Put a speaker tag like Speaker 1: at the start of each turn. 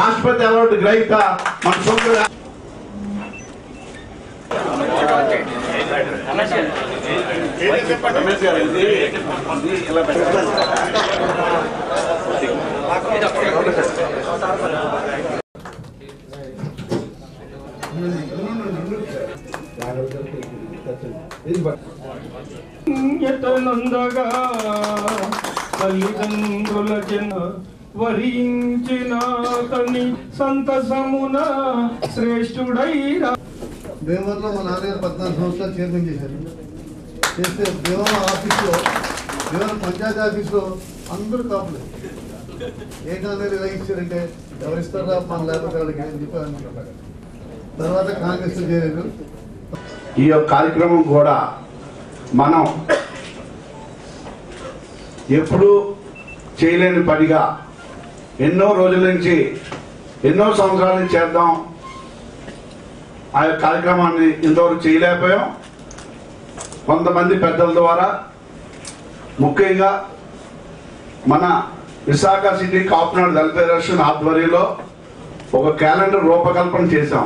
Speaker 1: రాష్ట్రపతి అవార్డు గ్రహీత మన సోదరుడు
Speaker 2: ఎతనందగా తల్లిదండ్రుల జన వరించిన తని సంతసమున శ్రేష్ఠుడైరా.
Speaker 3: భీమవరంలో మా నాన్నగారు 14 సంవత్సరాలు చైర్మన్ చేశారు. చేస్తే భీమవరం ఆఫీస్లో, భీమవరం పంచాయతీ ఆఫీస్లో అందరూ కాపులు ఏంటనేది ఇలా ఇచ్చారంటే ఎవరిస్తారా మన లేకపోతే వాళ్ళకి అని చెప్పి అనుకుంటారు. తర్వాత కాంగ్రెస్ చేరారు.
Speaker 1: ఈ యొక్క కార్యక్రమం కూడా మనం ఎప్పుడూ చేయలేని పనిగా ఎన్నో రోజుల నుంచి ఎన్నో సంవత్సరాల నుంచి చేద్దాం ఆ యొక్క కార్యక్రమాన్ని ఇంతవరకు చేయలేకపోయాం. కొంతమంది పెద్దల ద్వారా ముఖ్యంగా మన Visakha city Kapunadu welfare association ఆధ్వర్యంలో ఒక క్యాలెండర్ రూపకల్పన చేశాం.